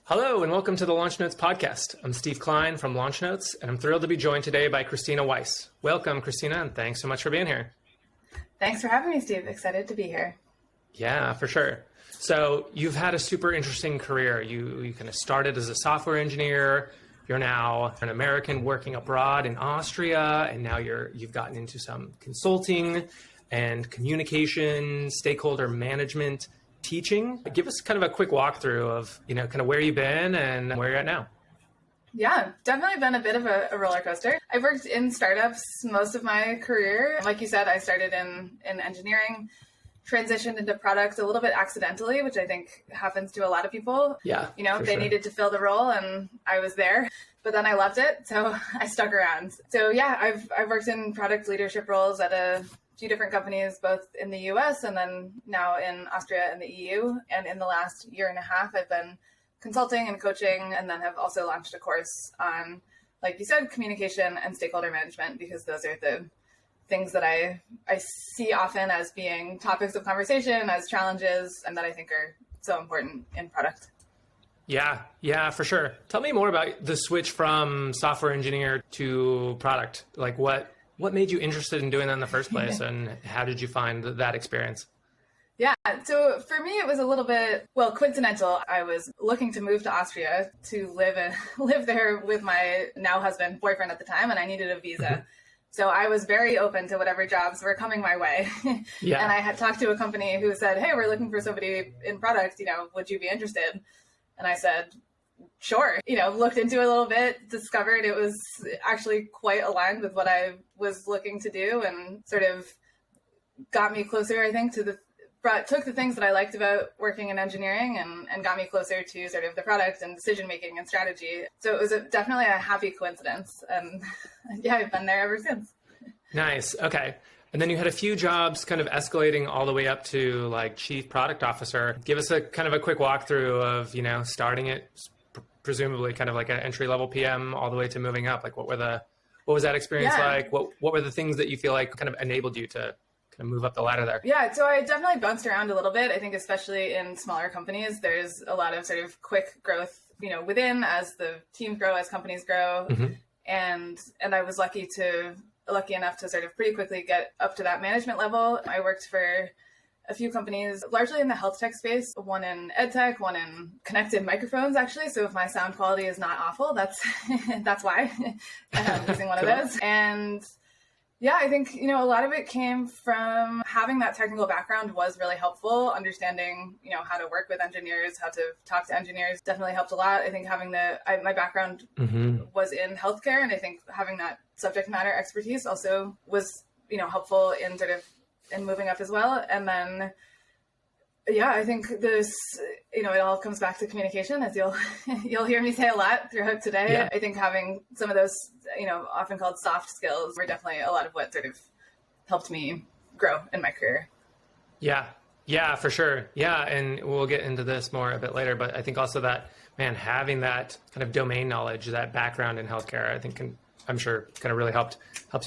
Hello and welcome to the Launch Notes podcast. I'm Steve Klein from Launch Notes, and I'm thrilled to be joined today by Christina Weiss. Welcome, Christina, and thanks so much for being here. Thanks for having me, Steve. Excited to be here. Yeah, for sure. So you've had a super interesting career. You kind of started as a software engineer. You're now an American working abroad in Austria, and now you've gotten into some consulting and communication, stakeholder management, teaching. Give us kind of a quick walkthrough of, kind of where you've been and where you're at now. Yeah, definitely been a bit of a roller coaster. I've worked in startups most of my career. Like you said, I started in engineering, transitioned into product a little bit accidentally, which I think happens to a lot of people. Yeah, they needed to fill the role and I was there, but then I loved it. So I stuck around. So yeah, I've worked in product leadership roles at a few different companies, both in the US and then now in Austria and the EU. And in the last year and a half, I've been consulting and coaching, and then have also launched a course on, like you said, communication and stakeholder management, because those are the things that I see often as being topics of conversation, as challenges, and that I think are so important in product. Yeah, for sure. Tell me more about the switch from software engineer to product. Like what made you interested in doing that in the first place, and how did you find that experience? Yeah, so for me, it was a little bit, coincidental. I was looking to move to Austria to live there with my now husband, boyfriend at the time, and I needed a visa. Mm-hmm. So I was very open to whatever jobs were coming my way. Yeah. And I had talked to a company who said, hey, we're looking for somebody in product, would you be interested? And I said, sure. Looked into it a little bit, discovered it was actually quite aligned with what I was looking to do, and sort of got me closer, I think, took the things that I liked about working in engineering and got me closer to sort of the product and decision-making and strategy. So it was definitely a happy coincidence. And yeah, I've been there ever since. Nice. Okay. And then you had a few jobs kind of escalating all the way up to like chief product officer. Give us a kind of a quick walkthrough of, starting it presumably kind of like an entry-level PM all the way to moving up. Like what was that experience like? What were the things that you feel like kind of enabled you to kind of move up the ladder there? Yeah, so I definitely bounced around a little bit. I think especially in smaller companies, there's a lot of sort of quick growth, within as the teams grow, as companies grow. Mm-hmm. And I was lucky enough to sort of pretty quickly get up to that management level. I worked for a few companies, largely in the health tech space, one in ed tech, one in connected microphones, actually. So if my sound quality is not awful, that's why I'm using one of those. And yeah, I think, a lot of it came from having that technical background was really helpful. Understanding, how to work with engineers, how to talk to engineers definitely helped a lot. I think having my background was in healthcare, and I think having that subject matter expertise also was, helpful in sort of in moving up as well. And then, yeah, I think this, it all comes back to communication, as you'll hear me say a lot throughout today. Yeah. I think having some of those, often called soft skills were definitely a lot of what sort of helped me grow in my career. Yeah, for sure. Yeah, and we'll get into this more a bit later, but I think also that, having that kind of domain knowledge, that background in healthcare, I think I'm sure kind of really helps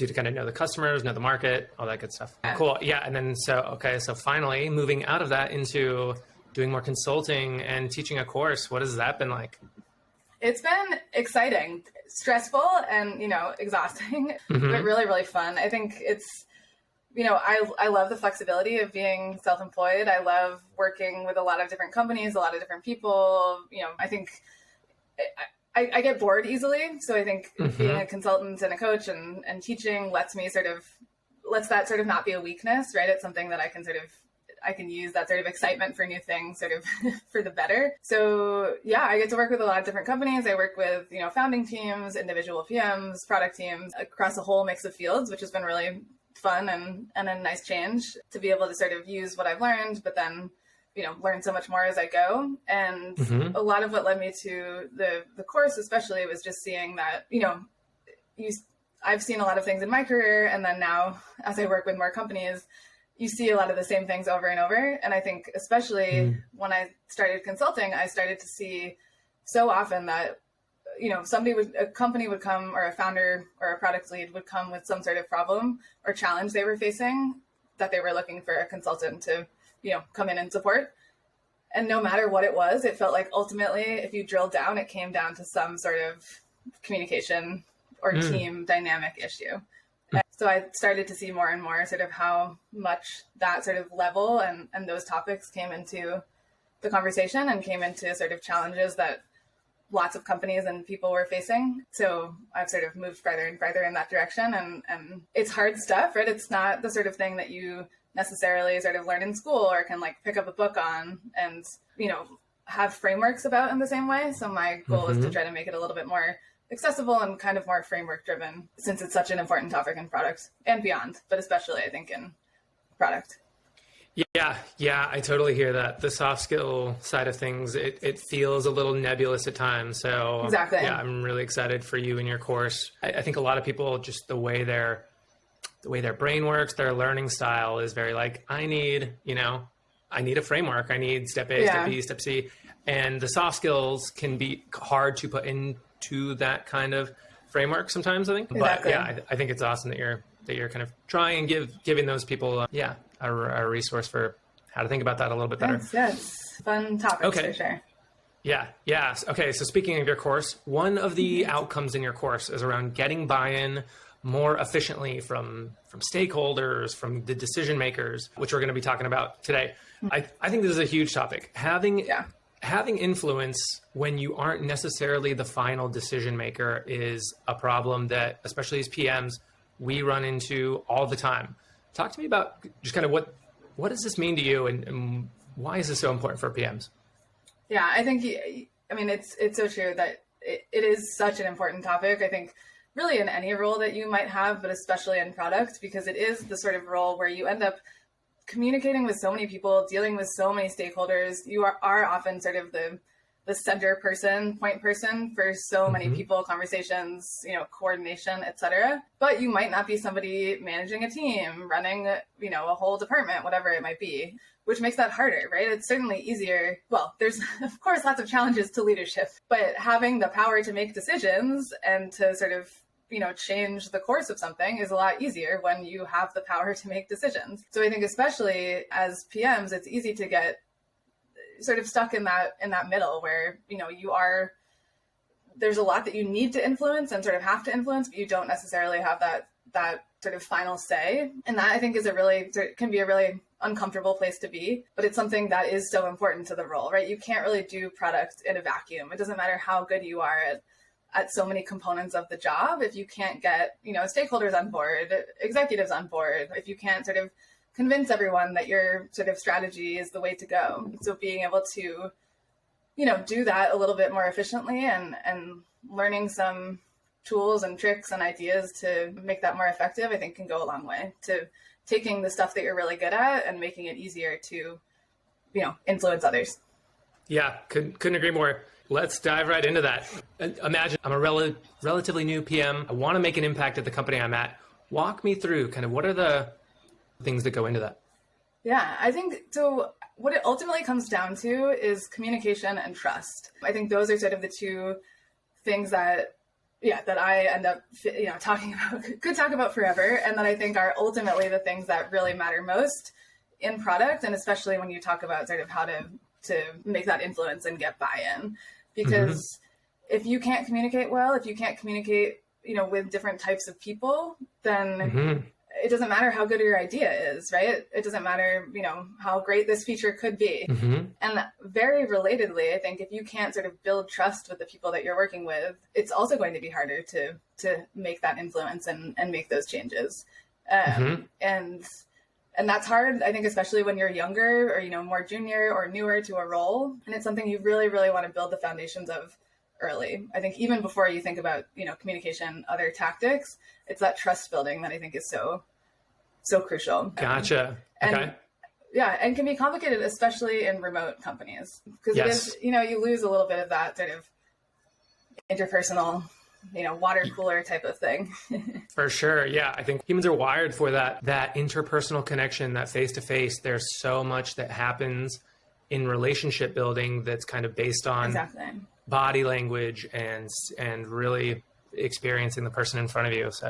you to kind of know the customers, know the market, all that good stuff. Yeah. Cool. Yeah. And then, so finally moving out of that into doing more consulting and teaching a course. What has that been like? It's been exciting, stressful, and, exhausting, but really, really fun. I think it's, I love the flexibility of being self-employed. I love working with a lot of different companies, a lot of different people. I think I get bored easily. So I think being a consultant and a coach and teaching lets that sort of not be a weakness, right? It's something that I can use that sort of excitement for new things sort of for the better. So yeah, I get to work with a lot of different companies. I work with, founding teams, individual PMs, product teams across a whole mix of fields, which has been really fun and a nice change to be able to sort of use what I've learned, but then learn so much more as I go. And a lot of what led me to the course, especially, was just seeing that, I've seen a lot of things in my career. And then now, as I work with more companies, you see a lot of the same things over and over. And I think especially when I started consulting, I started to see so often that, a company would come, or a founder or a product lead would come with some sort of problem or challenge they were facing that they were looking for a consultant to, come in and support. And no matter what it was, it felt like ultimately, if you drill down, it came down to some sort of communication or team dynamic issue. And so I started to see more and more sort of how much that sort of level and those topics came into the conversation and came into sort of challenges that lots of companies and people were facing. So I've sort of moved further and further in that direction. And it's hard stuff, right? It's not the sort of thing that you necessarily sort of learn in school or can like pick up a book on and, you know, have frameworks about in the same way. So my goal is to try to make it a little bit more accessible and kind of more framework driven, since it's such an important topic in product and beyond, but especially I think in product. Yeah, I totally hear that. The soft skill side of things, it feels a little nebulous at times. So exactly. Yeah, I'm really excited for you and your course. I think a lot of people, just the way their brain works, their learning style is very like, I need a framework. I need step A, step B, step C. And the soft skills can be hard to put into that kind of framework sometimes, I think. Exactly. But yeah, I think it's awesome that you're kind of trying and giving those people a resource for how to think about that a little bit better. Yes. Fun topics for sure. Yeah. Okay. So speaking of your course, one of the outcomes in your course is around getting buy-in more efficiently from stakeholders, from the decision makers, which we're going to be talking about today. I think this is a huge topic. Having influence when you aren't necessarily the final decision maker is a problem that, especially as PMs, we run into all the time. Talk to me about just kind of what does this mean to you and why is this so important for PMs? Yeah, I think, it's so true that it is such an important topic. I think really in any role that you might have, but especially in product, because it is the sort of role where you end up communicating with so many people, dealing with so many stakeholders. You are often sort of the center person, point person for so many people, conversations, coordination, etc. But you might not be somebody managing a team, running, a whole department, whatever it might be, which makes that harder, right? It's certainly easier. Well, there's of course lots of challenges to leadership, but having the power to make decisions and to sort of change the course of something is a lot easier when you have the power to make decisions. So I think especially as PMs, it's easy to get sort of stuck in that middle where, there's a lot that you need to influence and sort of have to influence, but you don't necessarily have that sort of final say. And that I think can be a really uncomfortable place to be, but it's something that is so important to the role, right? You can't really do product in a vacuum. It doesn't matter how good you are at so many components of the job. If you can't get, stakeholders on board, executives on board, if you can't sort of convince everyone that your sort of strategy is the way to go. So being able to, do that a little bit more efficiently and learning some tools and tricks and ideas to make that more effective, I think can go a long way to taking the stuff that you're really good at and making it easier to, influence others. Yeah, couldn't agree more. Let's dive right into that. Imagine I'm a relatively new PM. I want to make an impact at the company I'm at. Walk me through kind of what are the things that go into that? Yeah, I think so. What it ultimately comes down to is communication and trust. I think those are sort of the two things that I end up, could talk about forever. And that I think are ultimately the things that really matter most in product. And especially when you talk about sort of how to make that influence and get buy-in. Because if you can't communicate well, if you can't communicate, with different types of people, then it doesn't matter how good your idea is, right? It doesn't matter, how great this feature could be. And very relatedly, I think if you can't sort of build trust with the people that you're working with, it's also going to be harder to make that influence and make those changes. And that's hard, I think, especially when you're younger or, more junior or newer to a role. And it's something you really, really want to build the foundations of early. I think even before you think about, communication, other tactics, it's that trust building that I think is so crucial. Gotcha. Okay. And can be complicated, especially in remote companies, because it is, you lose a little bit of that sort of interpersonal, water cooler type of thing. For sure. Yeah. I think humans are wired for that interpersonal connection, that face-to-face. There's so much that happens in relationship building that's kind of based on body language and really experiencing the person in front of you. So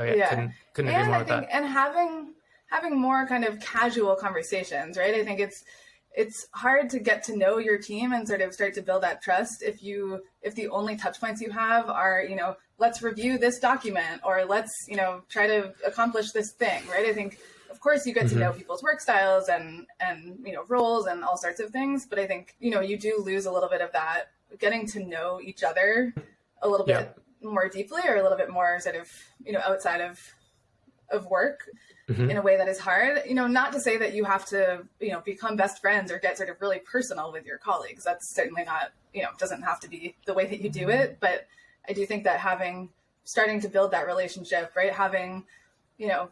couldn't agree more with that. And having more kind of casual conversations, right? I think it's hard to get to know your team and sort of start to build that trust if the only touch points you have are, let's review this document, or let's, try to accomplish this thing, right? I think, of course, you get to know people's work styles and roles and all sorts of things. But I think, you do lose a little bit of that getting to know each other a little bit more deeply, or a little bit more sort of, outside of work in a way that is hard. Not to say that you have to, become best friends or get sort of really personal with your colleagues. That's certainly not, doesn't have to be the way that you do it. But I do think that starting to build that relationship, right? Having,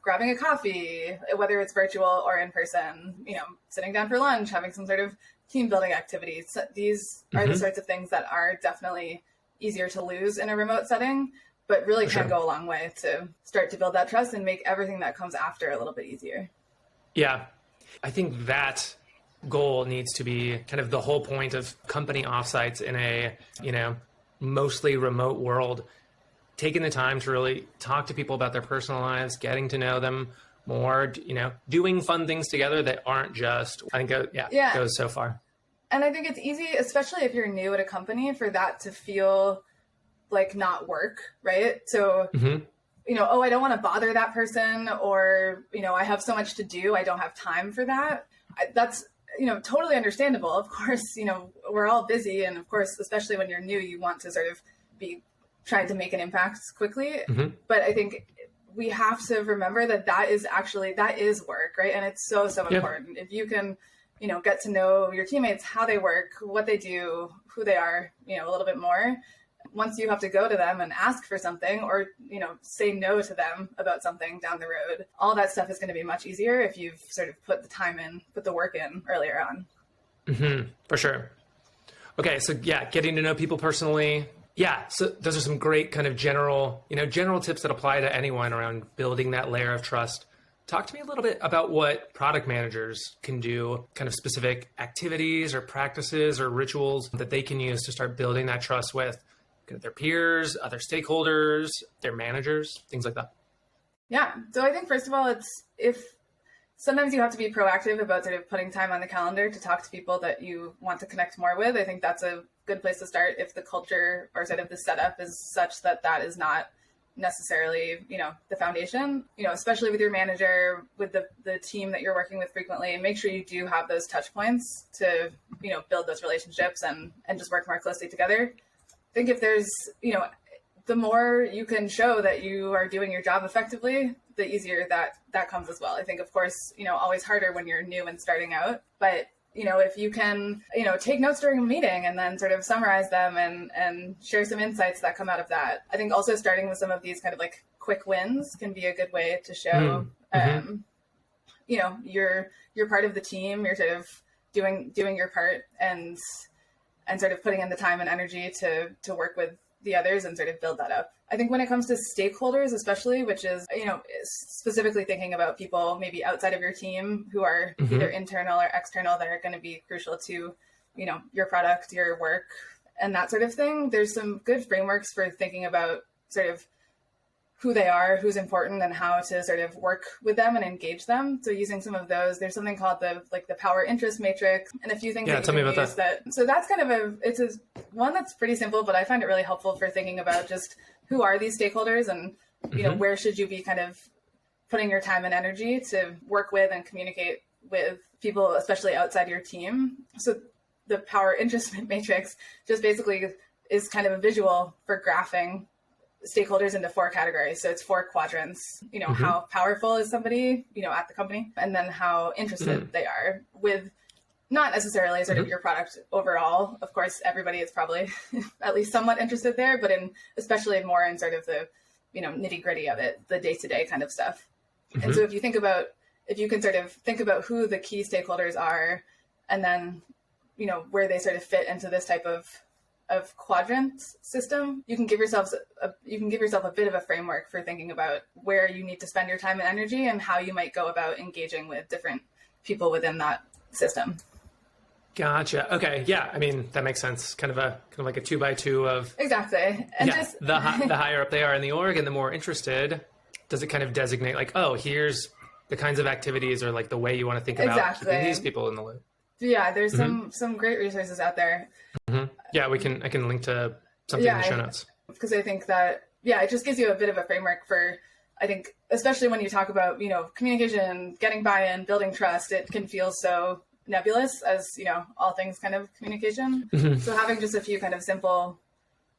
grabbing a coffee, whether it's virtual or in person, sitting down for lunch, having some sort of team building activities. These are the sorts of things that are definitely easier to lose in a remote setting, but really can go a long way to start to build that trust and make everything that comes after a little bit easier. Yeah. I think that goal needs to be kind of the whole point of company offsites in a, mostly remote world, taking the time to really talk to people about their personal lives, getting to know them more, doing fun things together that aren't just, I think, goes so far. And I think it's easy, especially if you're new at a company, for that to feel like not work, right? So, I don't want to bother that person, or, I have so much to do, I don't have time for that. That's, totally understandable. Of course, we're all busy. And of course, especially when you're new, you want to sort of be trying to make an impact quickly. But I think we have to remember that is work, right? And it's so important. If you can, get to know your teammates, how they work, what they do, who they are, a little bit more. Once you have to go to them and ask for something, or, say no to them about something down the road, all that stuff is going to be much easier if you've sort of put the work in earlier on. For sure. Okay. So getting to know people personally. Yeah. So those are some great kind of general tips that apply to anyone around building that layer of trust. Talk to me a little bit about what product managers can do, kind of specific activities or practices or rituals that they can use to start building that trust with their peers, other stakeholders, their managers, things like that. Yeah. So I think, first of all, sometimes you have to be proactive about sort of putting time on the calendar to talk to people that you want to connect more with. I think that's a good place to start if the culture or sort of the setup is such that is not necessarily, the foundation, especially with your manager, with the team that you're working with frequently. Make sure you do have those touch points to, build those relationships and just work more closely together. I think if there's, the more you can show that you are doing your job effectively, the easier that comes as well. I think, of course, always harder when you're new and starting out, but if you can, take notes during a meeting and then sort of summarize them and share some insights that come out of that. I think also starting with some of these kind of like quick wins can be a good way to show, you're part of the team, you're sort of doing your part and sort of putting in the time and energy to work with the others and sort of build that up. I think when it comes to stakeholders, especially, which is, specifically thinking about people maybe outside of your team who are either internal or external that are going to be crucial to, your product, your work, and that sort of thing. There's some good frameworks for thinking about sort of who they are, who's important, and how to sort of work with them and engage them. So using some of those, there's something called the power interest matrix, and a few things that you can use that. So that's kind of it's one that's pretty simple, but I find it really helpful for thinking about just who are these stakeholders and, where should you be kind of putting your time and energy to work with and communicate with people, especially outside your team. So the power interest matrix just basically is kind of a visual for graphing stakeholders into 4 categories. So it's 4 quadrants, how powerful is somebody, at the company, and then how interested they are with not necessarily sort of your product overall. Of course, everybody is probably at least somewhat interested there, but especially more in sort of the, nitty gritty of it, the day-to-day kind of stuff. And so if you can sort of think about who the key stakeholders are, and then, where they sort of fit into this type of quadrant system, you can give yourself a bit of a framework for thinking about where you need to spend your time and energy and how you might go about engaging with different people within that system. Gotcha. Okay. Yeah. I mean, that makes sense. Kind of like a 2x2 of exactly. And just the higher up they are in the org and the more interested, does it kind of designate like, oh, here's the kinds of activities or like the way you want to think about keeping these people in the loop? Yeah, there's some great resources out there. Yeah, I can link to something in the show notes. Because I think that, it just gives you a bit of a framework for, I think, especially when you talk about, communication, getting buy-in, building trust, it can feel so nebulous as, all things kind of communication. So having just a few kind of simple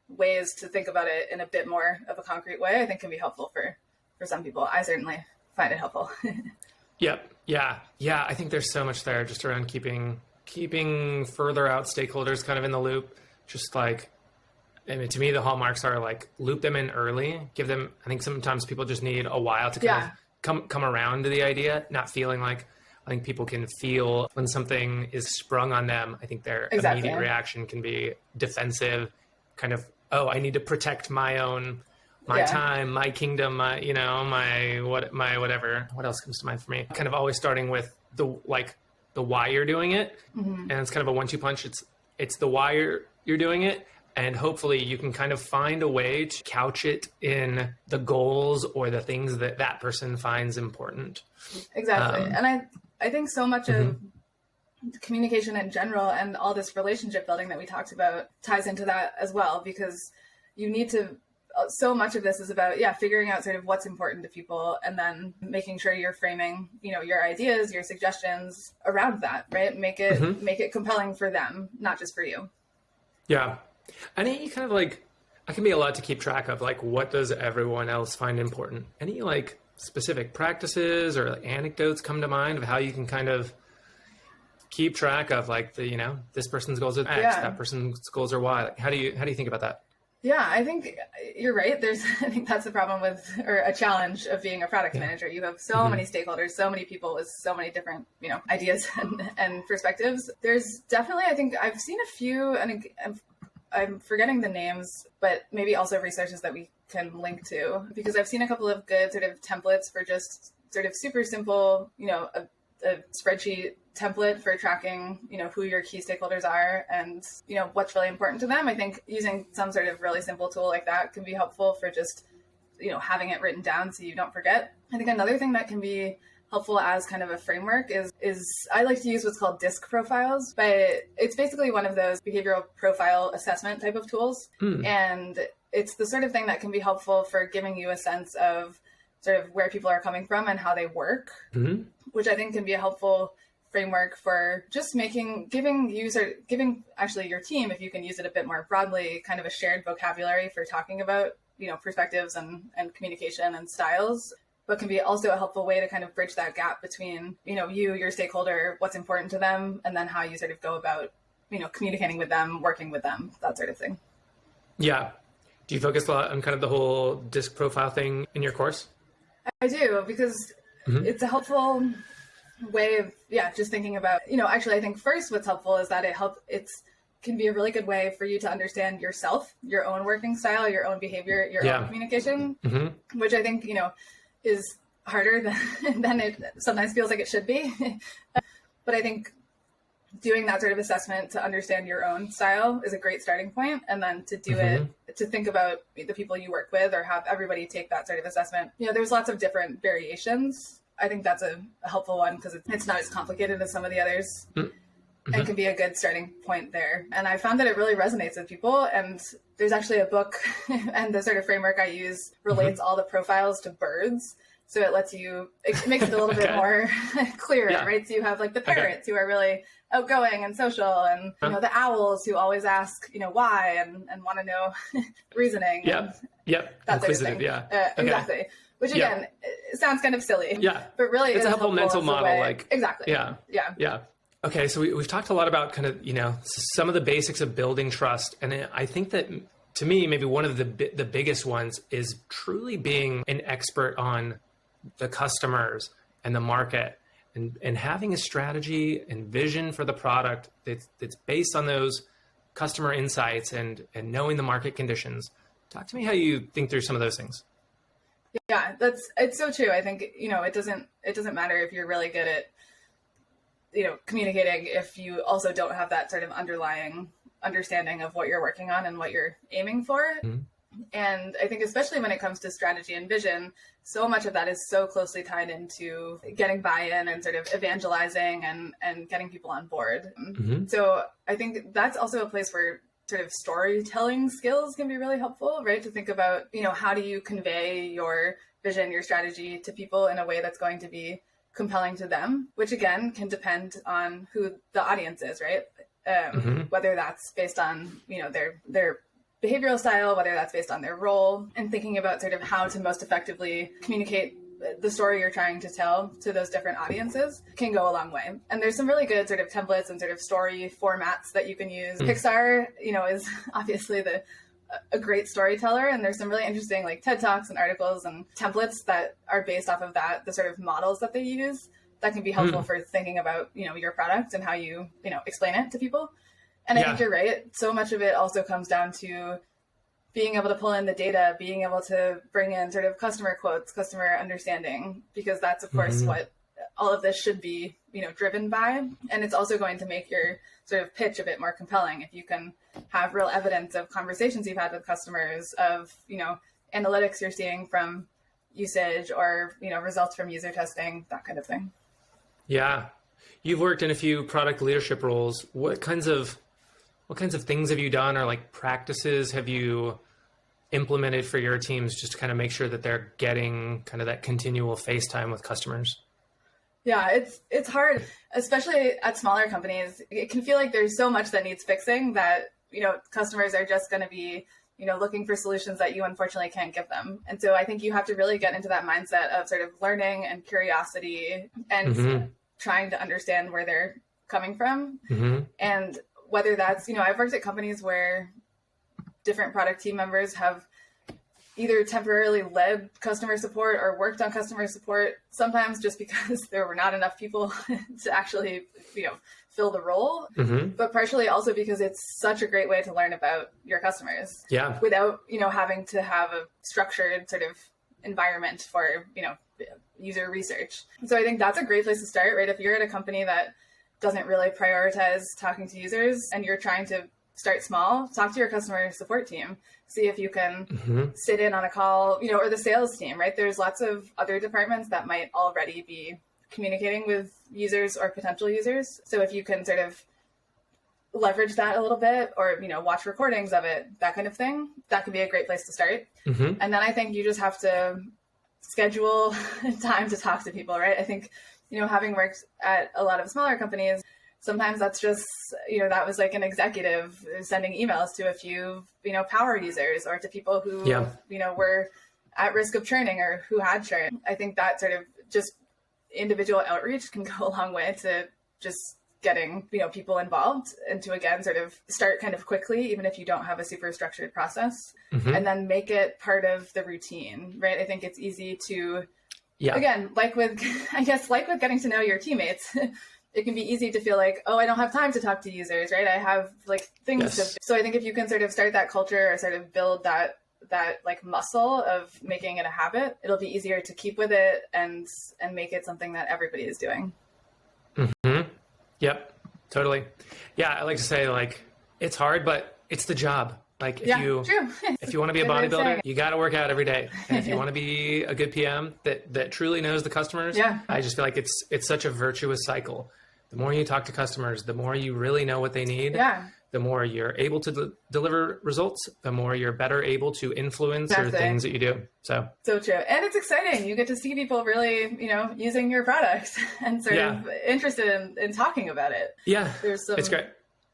ways to think about it in a bit more of a concrete way, I think can be helpful for some people. I certainly find it helpful. Yep. Yeah. I think there's so much there just around keeping further out stakeholders kind of in the loop. Just like, I mean, to me, the hallmarks are like loop them in early, give them, I think sometimes people just need a while to kind of come around to the idea, not feeling like, I think people can feel when something is sprung on them. I think their immediate reaction can be defensive, kind of, oh, I need to protect my time, my kingdom, my whatever. What else comes to mind for me? Kind of always starting with the why you're doing it. And it's kind of a 1-2 punch. It's the why you're doing it. And hopefully you can kind of find a way to couch it in the goals or the things that person finds important. Exactly. And I think so much of communication in general and all this relationship building that we talked about ties into that as well, because you need to, so much of this is about, figuring out sort of what's important to people and then making sure you're framing, your ideas, your suggestions around that, right? Make it compelling for them, not just for you. Yeah. I think you kind of like, it can be a lot to keep track of, like, what does everyone else find important? Any like specific practices or like anecdotes come to mind of how you can kind of keep track of like the, this person's goals are X, that person's goals are Y. Like, how do you think about that? Yeah, I think you're right. I think that's the problem or a challenge of being a product manager. You have so many stakeholders, so many people with so many different, ideas and perspectives. There's definitely, I think I've seen a few, and I'm forgetting the names, but maybe also resources that we can link to, because I've seen a couple of good sort of templates for just sort of super simple, a spreadsheet template for tracking, who your key stakeholders are and, what's really important to them. I think using some sort of really simple tool like that can be helpful for just, having it written down so you don't forget. I think another thing that can be helpful as kind of a framework is I like to use what's called DISC profiles, but it's basically one of those behavioral profile assessment type of tools. And it's the sort of thing that can be helpful for giving you a sense of sort of where people are coming from and how they work, which I think can be a helpful framework for just giving actually your team, if you can use it a bit more broadly, kind of a shared vocabulary for talking about, perspectives and communication and styles, but can be also a helpful way to kind of bridge that gap between, your stakeholder, what's important to them, and then how you sort of go about, communicating with them, working with them, that sort of thing. Yeah. Do you focus a lot on kind of the whole DISC profile thing in your course? I do, because it's a helpful way of, just thinking about, actually, I think first what's helpful is that it can be a really good way for you to understand yourself, your own working style, your own behavior, your own communication, which I think, is harder than it sometimes feels like it should be. But I think doing that sort of assessment to understand your own style is a great starting point. And then to do it, to think about the people you work with or have everybody take that sort of assessment. There's lots of different variations. I think that's a helpful one because it's not as complicated as some of the others. It can be a good starting point there. And I found that it really resonates with people. And there's actually a book and the sort of framework I use relates all the profiles to birds. So it makes it a little bit more clearer, right? So you have like the parrots who are really outgoing and social, and the owls who always ask, why and want to know reasoning. That sort of thing. Exactly. Which again, it sounds kind of silly. But really it's a helpful mental model. Exactly. Yeah. Okay, so we've talked a lot about kind of, some of the basics of building trust. And I think that, to me, maybe one of the biggest ones is truly being an expert on the customers and the market and having a strategy and vision for the product that's based on those customer insights and knowing the market conditions. Talk to me how you think through some of those things. Yeah, it's so true. I think, it doesn't matter if you're really good at, communicating if you also don't have that sort of underlying understanding of what you're working on and what you're aiming for. And I think especially when it comes to strategy and vision, so much of that is so closely tied into getting buy-in and sort of evangelizing and getting people on board. So I think that's also a place where sort of storytelling skills can be really helpful, right? To think about, how do you convey your vision, your strategy to people in a way that's going to be compelling to them, which again can depend on who the audience is, right? Whether that's based on, their behavioral style, whether that's based on their role, and thinking about sort of how to most effectively communicate the story you're trying to tell to those different audiences can go a long way. And there's some really good sort of templates and sort of story formats that you can use. Pixar, is obviously a great storyteller, and there's some really interesting like TED Talks and articles and templates that are based off of that, the sort of models that they use that can be helpful for thinking about, your product and how you, explain it to people. And I think you're right. So much of it also comes down to being able to pull in the data, being able to bring in sort of customer quotes, customer understanding, because that's of course what all of this should be, driven by. And it's also going to make your sort of pitch a bit more compelling if you can have real evidence of conversations you've had with customers, of, analytics you're seeing from usage or, results from user testing, that kind of thing. Yeah. You've worked in a few product leadership roles. What kinds of things have you done, or like practices have you implemented for your teams just to kind of make sure that they're getting kind of that continual face time with customers? Yeah, it's hard, especially at smaller companies. It can feel like there's so much that needs fixing that, customers are just going to be, looking for solutions that you unfortunately can't give them. And so I think you have to really get into that mindset of sort of learning and curiosity and trying to understand where they're coming from. And whether that's, I've worked at companies where different product team members have either temporarily led customer support or worked on customer support, sometimes just because there were not enough people to actually, fill the role, but partially also because it's such a great way to learn about your customers without, having to have a structured sort of environment for, user research. So I think that's a great place to start, right? If you're at a company that doesn't really prioritize talking to users and you're trying to start small, talk to your customer support team, see if you can sit in on a call, or the sales team, right? There's lots of other departments that might already be communicating with users or potential users. So if you can sort of leverage that a little bit, or, watch recordings of it, that kind of thing, that could be a great place to start. And then I think you just have to schedule time to talk to people, right? I think, having worked at a lot of smaller companies, sometimes that's just, that was like an executive sending emails to a few, power users or to people who, were at risk of churning or who had churn. I think that sort of just individual outreach can go a long way to just getting, people involved, and to, again, sort of start kind of quickly, even if you don't have a super structured process, and then make it part of the routine, right? I think it's easy to, again, like with getting to know your teammates, it can be easy to feel like, oh, I don't have time to talk to users, right? I have like things to. So I think if you can sort of start that culture or sort of build that like muscle of making it a habit, it'll be easier to keep with it and make it something that everybody is doing. Yep, totally. Yeah, I like to say, like, it's hard, but it's the job. Like, if you want to be a bodybuilder, you got to work out every day. And if you want to be a good PM that truly knows the customers, I just feel like it's such a virtuous cycle. The more you talk to customers, the more you really know what they need. The more you're able to deliver results, the more you're better able to influence the things that you do. So true. And it's exciting. You get to see people really, using your product and sort of interested in talking about it. There's some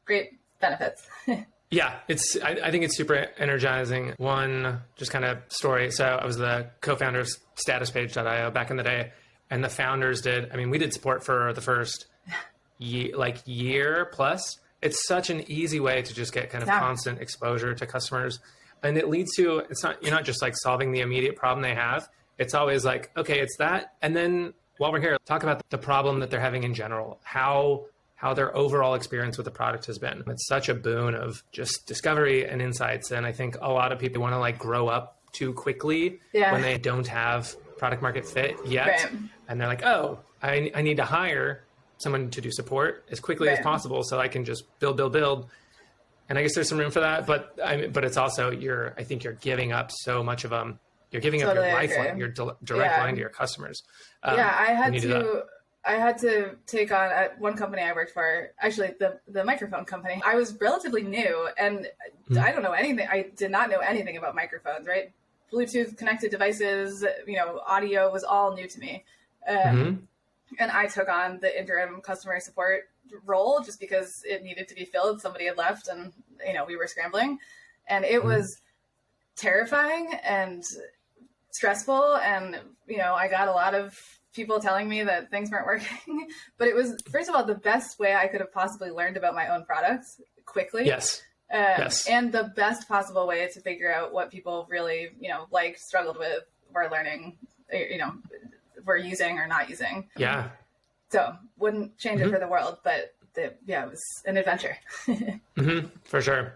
great benefits. I think it's super energizing. One just kind of story. So I was the co-founder of statuspage.io back in the day, and the founders we did support for the first year plus. It's such an easy way to just get kind of constant exposure to customers. And it leads to, you're not just like solving the immediate problem they have. It's always like, okay, it's that. And then while we're here, talk about the problem that they're having in general, how their overall experience with the product has been. It's such a boon of just discovery and insights. And I think a lot of people want to like grow up too quickly when they don't have product market fit yet. Right. And they're like, oh, I need to hire someone to do support as quickly as possible so I can just build. And I guess there's some room for that, but it's also I think you're giving up so much of you're giving up your lifeline, your direct line to your customers. I had to take on at one company I worked for, actually the microphone company. I was relatively new and I don't know anything. I did not know anything about microphones, right? Bluetooth connected devices, audio was all new to me. And I took on the interim customer support role just because it needed to be filled. Somebody had left and, we were scrambling, and it was terrifying and stressful. And, I got a lot of people telling me that things weren't working, but it was, first of all, the best way I could have possibly learned about my own products quickly. Yes. And the best possible way to figure out what people really, struggled with, were learning, were using or not using. Yeah. So wouldn't change it for the world, but it was an adventure. For sure.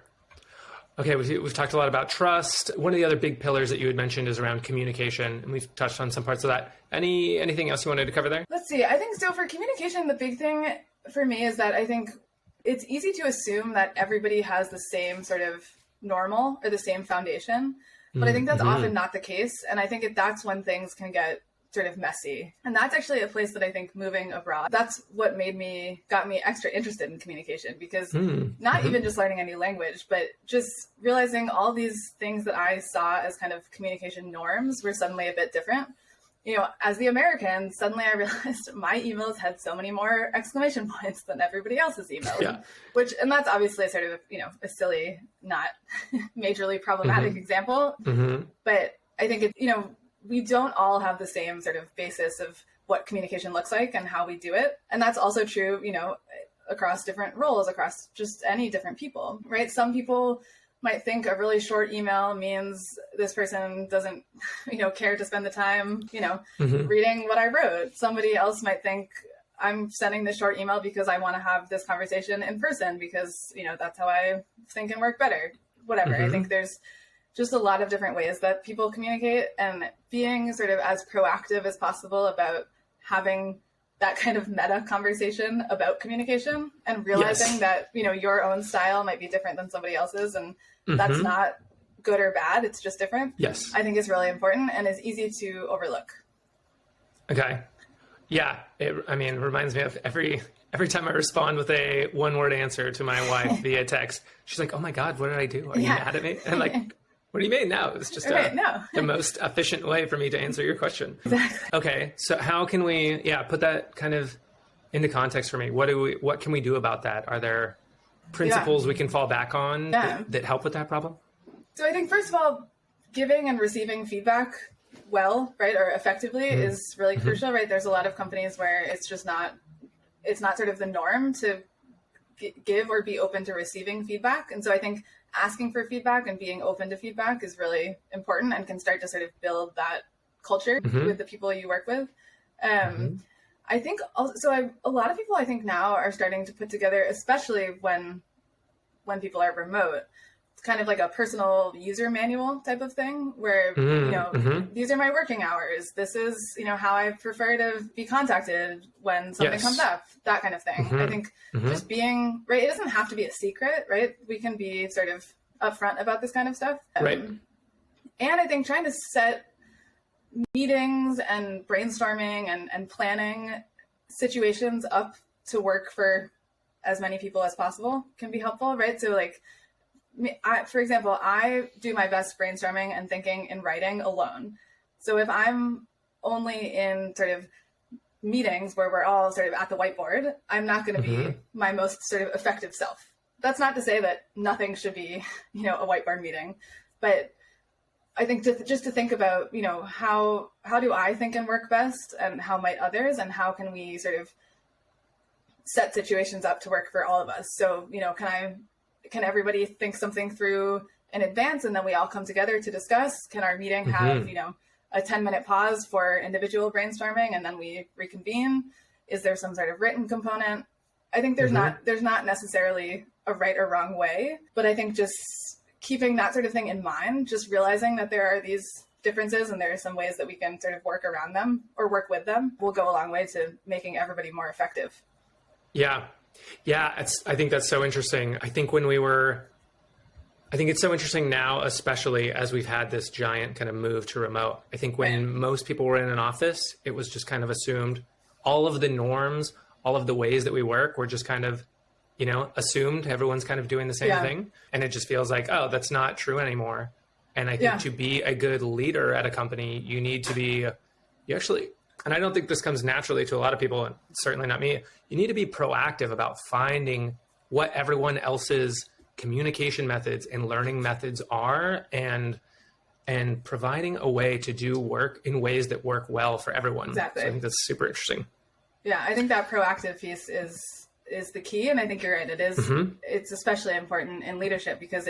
Okay, we've talked a lot about trust. One of the other big pillars that you had mentioned is around communication, and we've touched on some parts of that. Anything else you wanted to cover there? Let's see. I think so for communication, the big thing for me is that I think it's easy to assume that everybody has the same sort of normal or the same foundation, but I think that's often not the case. And I think that's when things can get sort of messy. And that's actually a place that I think moving abroad, that's what got me extra interested in communication, because not even just learning a new language, but just realizing all these things that I saw as kind of communication norms were suddenly a bit different. As the American, suddenly I realized my emails had so many more exclamation points than everybody else's emails. Yeah. And that's obviously sort of, a silly, not majorly problematic example. But I think we don't all have the same sort of basis of what communication looks like and how we do it. And that's also true, across different roles, across just any different people, right? Some people might think a really short email means this person doesn't, care to spend the time, reading what I wrote. Somebody else might think I'm sending this short email because I want to have this conversation in person because, that's how I think and work better, whatever. I think there's just a lot of different ways that people communicate, and being sort of as proactive as possible about having that kind of meta conversation about communication and realizing that, your own style might be different than somebody else's, and that's not good or bad. It's just different. Yes. I think is really important and is easy to overlook. Okay. Yeah. It reminds me of every time I respond with a one-word answer to my wife via text, she's like, "Oh my God, what did I do? Are you mad at me?" And I'm like, what do you mean? No, it's just the most efficient way for me to answer your question. Exactly. Okay. So how can we, put that kind of into context for me? What can we do about that? Are there principles we can fall back on that help with that problem? So I think, first of all, giving and receiving feedback well, right, or effectively is really crucial, right? There's a lot of companies where it's not sort of the norm to give or be open to receiving feedback. And so I think asking for feedback and being open to feedback is really important and can start to sort of build that culture with the people you work with. I think also, a lot of people I think now are starting to put together, especially when people are remote, it's kind of like a personal user manual type of thing where, these are my working hours. This is, how I prefer to be contacted when something comes up, that kind of thing. I think just being, right, it doesn't have to be a secret, right? We can be sort of upfront about this kind of stuff. Right. And I think trying to set meetings and brainstorming and planning situations up to work for as many people as possible can be helpful, right? So for example, I do my best brainstorming and thinking in writing alone. So if I'm only in sort of meetings where we're all sort of at the whiteboard, I'm not going to be my most sort of effective self. That's not to say that nothing should be, a whiteboard meeting, but I think just to think about, how do I think and work best, and how might others, and how can we sort of set situations up to work for all of us? So, can everybody think something through in advance and then we all come together to discuss? Can our meeting have, a 10-minute pause for individual brainstorming and then we reconvene? Is there some sort of written component? I think there's not necessarily a right or wrong way, but I think just keeping that sort of thing in mind, just realizing that there are these differences and there are some ways that we can sort of work around them or work with them will go a long way to making everybody more effective. Yeah. I think that's so interesting. I think when we were I think it's so interesting now, especially as we've had this giant kind of move to remote. I think when most people were in an office, it was just kind of assumed all of the norms, all of the ways that we work were just kind of, assumed everyone's kind of doing the same thing. And it just feels like, oh, that's not true anymore. And I think to be a good leader at a company, you need to be, and I don't think this comes naturally to a lot of people, and certainly not me, you need to be proactive about finding what everyone else's communication methods and learning methods are, and providing a way to do work in ways that work well for everyone. Exactly. So I think that's super interesting. Yeah, I think that proactive piece is the key. And I think you're right. It is, it's especially important in leadership because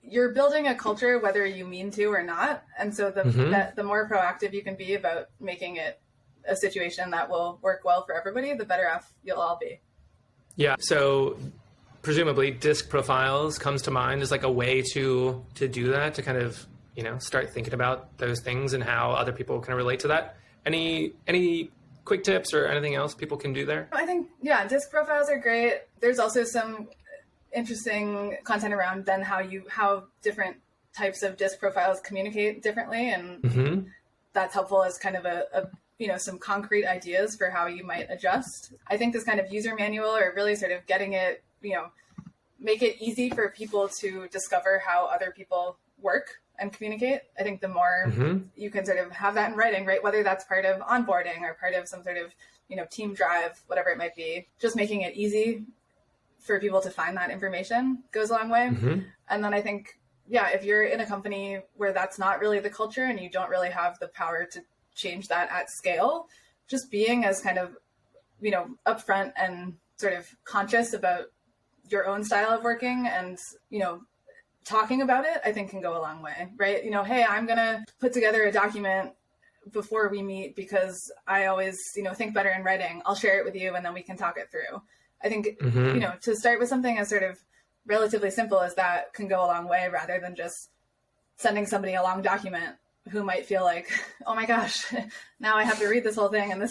you're building a culture, whether you mean to or not. And so the more proactive you can be about making it a situation that will work well for everybody, the better off you'll all be. Yeah. So presumably disc profiles comes to mind as like a way to do that, to kind of, start thinking about those things and how other people can relate to that. Any quick tips or anything else people can do there? I think, disc profiles are great. There's also some interesting content around then how different types of disc profiles communicate differently. And that's helpful as kind of a some concrete ideas for how you might adjust. I think this kind of user manual, or really sort of getting it, make it easy for people to discover how other people work and communicate. I think the more you can sort of have that in writing, right? Whether that's part of onboarding or part of some sort of, team drive, whatever it might be, just making it easy for people to find that information goes a long way. And then I think, if you're in a company where that's not really the culture and you don't really have the power to change that at scale, just being as kind of, upfront and sort of conscious about your own style of working and, talking about it, I think can go a long way, right? Hey, I'm going to put together a document before we meet because I always, think better in writing. I'll share it with you and then we can talk it through. I think, to start with something as sort of relatively simple as that can go a long way, rather than just sending somebody a long document who might feel like, oh my gosh, now I have to read this whole thing and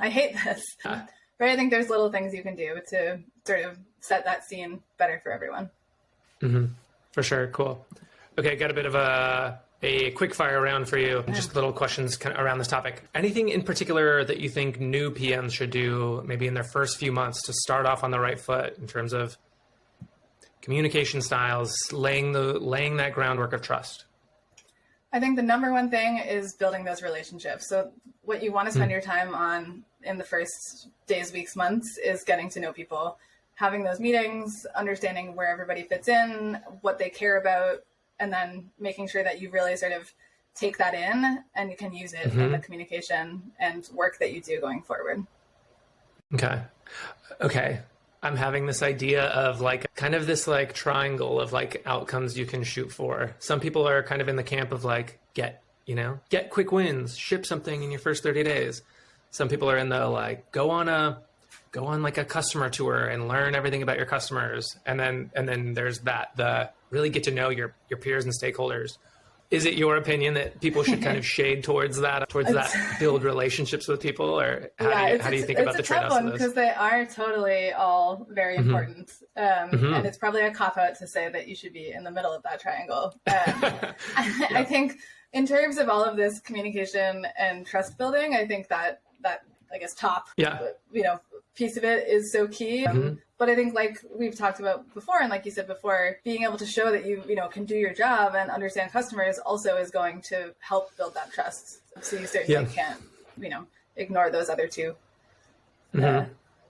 I hate this. Right? I think there's little things you can do to sort of set that scene better for everyone. For sure. Cool. Okay. Got a bit of a quick fire round for you. Just little questions kind of around this topic. Anything in particular that you think new PMs should do maybe in their first few months to start off on the right foot in terms of communication styles, laying that groundwork of trust? I think the number one thing is building those relationships. So what you want to spend your time on in the first days, weeks, months is getting to know people, having those meetings, understanding where everybody fits in, what they care about, and then making sure that you really sort of take that in and you can use it in the communication and work that you do going forward. Okay. I'm having this idea of like kind of this like triangle of like outcomes you can shoot for. Some people are kind of in the camp of like get quick wins, ship something in your first 30 days. Some people are in the like go on like a customer tour and learn everything about your customers. And then there's the really get to know your peers and stakeholders. Is it your opinion that people should kind of shade towards that build relationships with people, or how do you think about the trade-offs of those? Because they are totally all very important. And it's probably a cop-out to say that you should be in the middle of that triangle. I think in terms of all of this communication and trust building, I think that I guess top, piece of it is so key. But I think like we've talked about before, and like you said before, being able to show that you can do your job and understand customers also is going to help build that trust. So you certainly can't, ignore those other two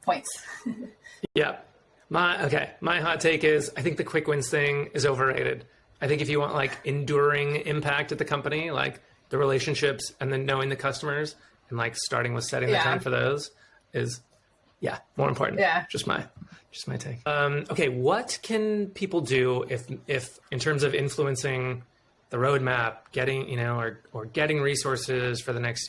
points. My hot take is I think the quick wins thing is overrated. I think if you want like enduring impact at the company, like the relationships and then knowing the customers and like starting with setting the tone for those is more important. Just my take. Okay. What can people do if in terms of influencing the roadmap, getting, or getting resources for the next,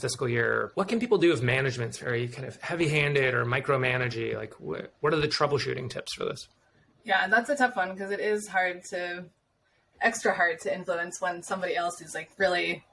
fiscal year? What can people do if management's very kind of heavy handed or micromanaging? Like what are the troubleshooting tips for this? Yeah, that's a tough one because it is extra hard to influence when somebody else is like really,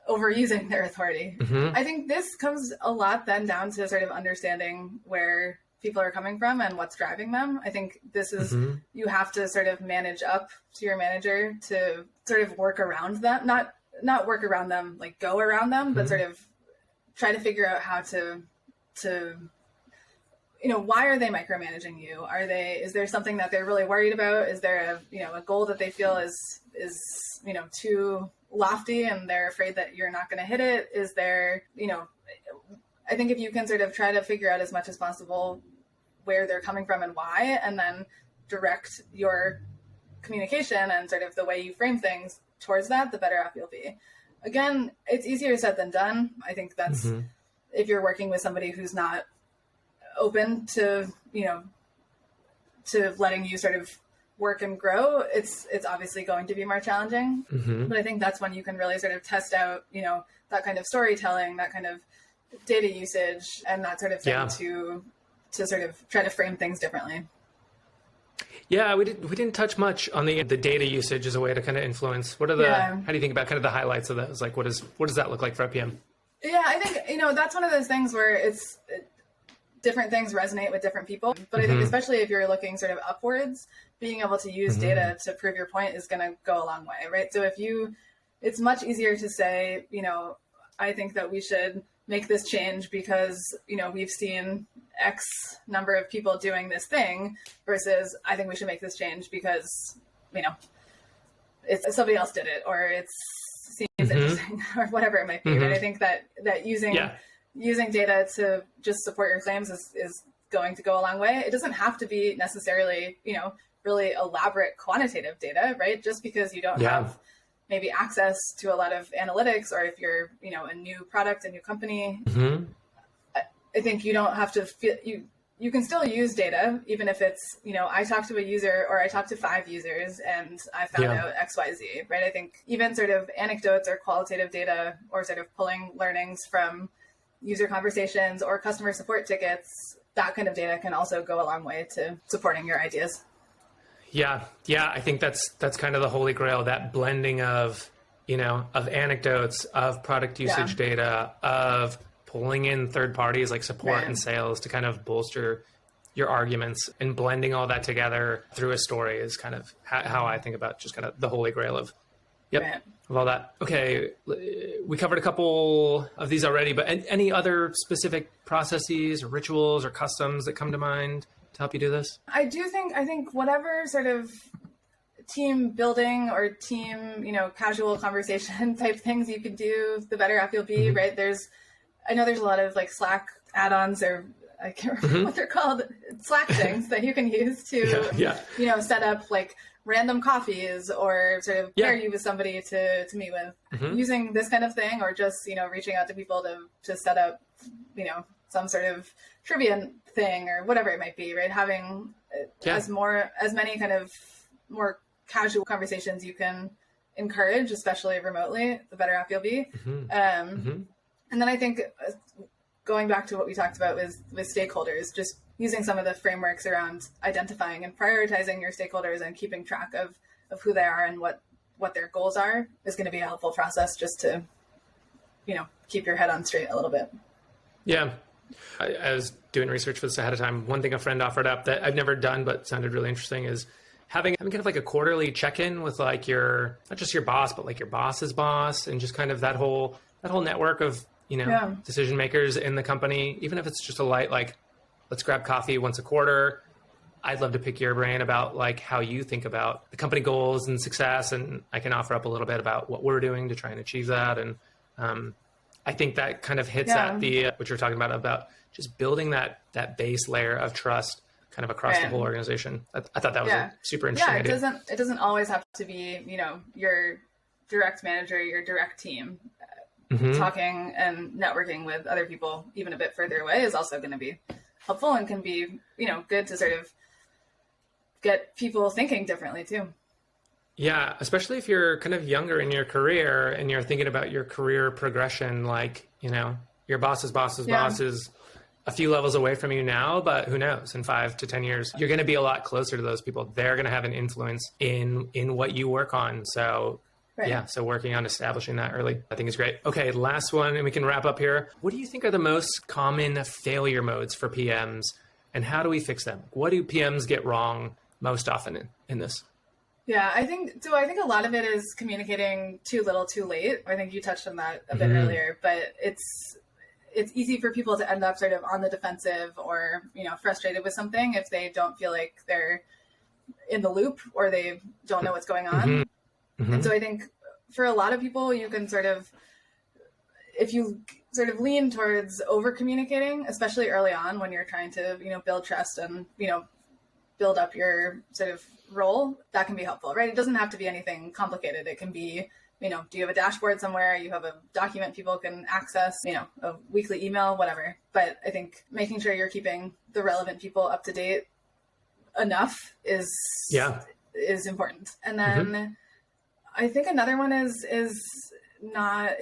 overusing their authority. I think this comes a lot then down to sort of understanding where people are coming from and what's driving them. I think this is, you have to sort of manage up to your manager to sort of work around them, not work around them, like go around them, but sort of try to figure out how to, why are they micromanaging you? Is there something that they're really worried about? Is there a goal that they feel is too lofty and they're afraid that you're not going to hit it? Is there, I think if you can sort of try to figure out as much as possible where they're coming from and why, and then direct your communication and sort of the way you frame things towards that, the better off you'll be. Again, it's easier said than done. I think that's if you're working with somebody who's not open to, to letting you sort of work and grow, it's obviously going to be more challenging. But I think that's when you can really sort of test out, that kind of storytelling, that kind of data usage and that sort of thing to sort of try to frame things differently. Yeah, we didn't touch much on the data usage as a way to kind of influence. What are how do you think about kind of the highlights of those? Like what does that look like for a PM? Yeah, I think, that's one of those things where different things resonate with different people. But I think especially if you're looking sort of upwards, being able to use data to prove your point is going to go a long way, right? So it's much easier to say, I think that we should make this change because, we've seen X number of people doing this thing versus I think we should make this change because, it's somebody else did it or it seems interesting or whatever it might be. Right? I think that using data to just support your claims is going to go a long way. It doesn't have to be necessarily, really elaborate quantitative data, right? Just because you don't have maybe access to a lot of analytics, or if you're, a new product, a new company, I think you don't have to feel, you can still use data, even if it's, I talked to a user or I talked to 5 users and I found out X, Y, Z, right? I think even sort of anecdotes or qualitative data or sort of pulling learnings from user conversations or customer support tickets, that kind of data can also go a long way to supporting your ideas. Yeah. I think that's kind of the holy grail, that blending of, of anecdotes, of product usage data, of pulling in third parties like support and sales to kind of bolster your arguments, and blending all that together through a story is kind of how I think about just kind of the holy grail of all that. Okay. We covered a couple of these already, but any other specific processes or rituals or customs that come to mind to help you do this? I think whatever sort of team building or team, casual conversation type things you could do, the better off you'll be, right? I know there's a lot of like Slack add-ons, or I can't remember what they're called, Slack things that you can use to, set up like random coffees or sort of pair you with somebody to meet with, using this kind of thing, or just, reaching out to people to set up, some sort of trivia thing or whatever it might be, right? Having as many kind of more casual conversations you can encourage, especially remotely, the better off you'll be. And then I think going back to what we talked about with stakeholders, just using some of the frameworks around identifying and prioritizing your stakeholders and keeping track of who they are and what their goals are is going to be a helpful process just to, keep your head on straight a little bit. Yeah. I was doing research for this ahead of time. One thing a friend offered up that I've never done, but sounded really interesting, is having kind of like a quarterly check-in with like not just your boss, but like your boss's boss, and just kind of that whole network of, decision makers in the company, even if it's just a light, like, let's grab coffee once a quarter. I'd love to pick your brain about like how you think about the company goals and success. And I can offer up a little bit about what we're doing to try and achieve that. And I think that kind of hits at what you're talking about just building that base layer of trust kind of across the whole organization. I thought that was a super interesting idea. It doesn't always have to be, your direct manager, your direct team. Talking and networking with other people, even a bit further away, is also going to be helpful and can be, good to sort of get people thinking differently too. Yeah, especially if you're kind of younger in your career and you're thinking about your career progression, like, your boss's boss is a few levels away from you now, but who knows, in 5 to 10 years, you're going to be a lot closer to those people. They're going to have an influence in what you work on. So so working on establishing that early, I think is great. Okay, last one, and we can wrap up here. What do you think are the most common failure modes for PMs and how do we fix them? What do PMs get wrong most often in this? Yeah, I think a lot of it is communicating too little, too late. I think you touched on that a bit earlier, but it's easy for people to end up sort of on the defensive or, frustrated with something if they don't feel like they're in the loop or they don't know what's going on. And so I think for a lot of people, you can if you sort of lean towards over communicating, especially early on when you're trying to, build trust and, build up your sort of role, that can be helpful, right? It doesn't have to be anything complicated. It can be, do you have a dashboard somewhere? You have a document people can access, a weekly email, whatever. But I think making sure you're keeping the relevant people up to date enough is important. And then I think another one is not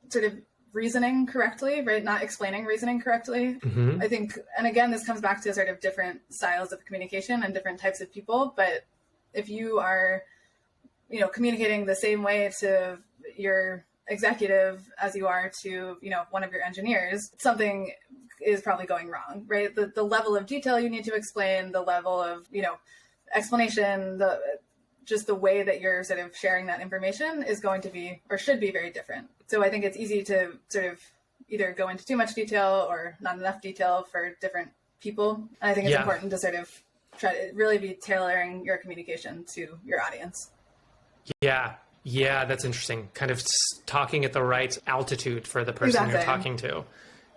sort of reasoning correctly, right? Not explaining reasoning correctly. I think, and again, this comes back to sort of different styles of communication and different types of people. But if you are, communicating the same way to your executive as you are to, one of your engineers, something is probably going wrong, right? The level of detail you need to explain, the level of, explanation, just the way that you're sort of sharing that information is going to be, or should be, very different. So I think it's easy to sort of either go into too much detail or not enough detail for different people. And I think it's important to sort of try to really be tailoring your communication to your audience. Yeah, that's interesting. Kind of talking at the right altitude for the person you're talking to.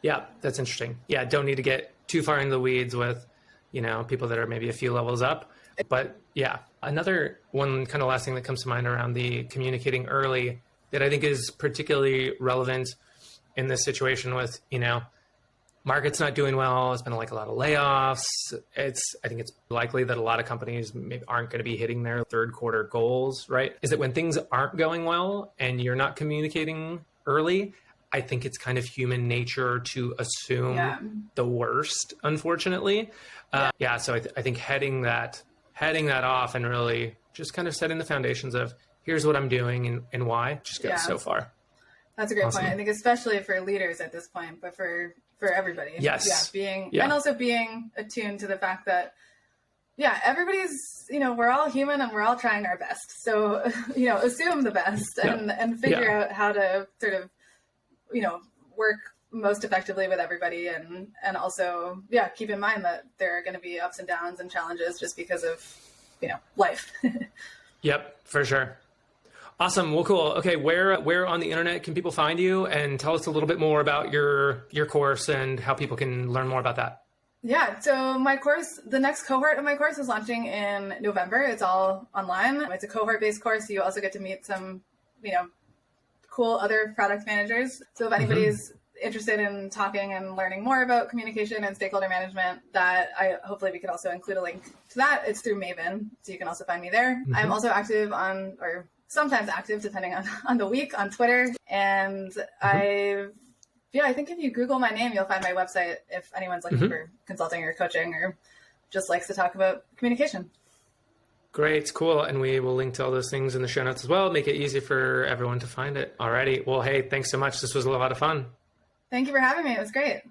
Yeah, that's interesting. Yeah, don't need to get too far into the weeds with, people that are maybe a few levels up. But yeah, another one kind of last thing that comes to mind around the communicating early that I think is particularly relevant in this situation with, market's not doing well. It's been like a lot of layoffs. I think it's likely that a lot of companies maybe aren't going to be hitting their third quarter goals, right? Is that when things aren't going well and you're not communicating early, I think it's kind of human nature to assume the worst, unfortunately. So I think heading that off and really just kind of setting the foundations of here's what I'm doing and why just goes so far. That's a great point. I think especially for leaders at this point, but for everybody. Yes. And also being attuned to the fact that, everybody's, we're all human and we're all trying our best. So, assume the best and figure out how to sort of, work most effectively with everybody. And also, keep in mind that there are going to be ups and downs and challenges just because of, life. Yep, for sure. Awesome. Well, cool. Okay. Where on the internet can people find you, and tell us a little bit more about your course and how people can learn more about that? Yeah. So my course, the next cohort of my course is launching in November. It's all online. It's a cohort-based course. So you also get to meet some, cool other product managers. So if anybody's interested in talking and learning more about communication and stakeholder management, hopefully we could also include a link to that. It's through Maven. So you can also find me there. I'm also active sometimes active depending on the week on Twitter. And I think if you Google my name, you'll find my website if anyone's looking for consulting or coaching or just likes to talk about communication. Great. Cool. And we will link to all those things in the show notes as well. Make it easy for everyone to find it. Alrighty. Well, hey, thanks so much. This was a lot of fun. Thank you for having me. It was great.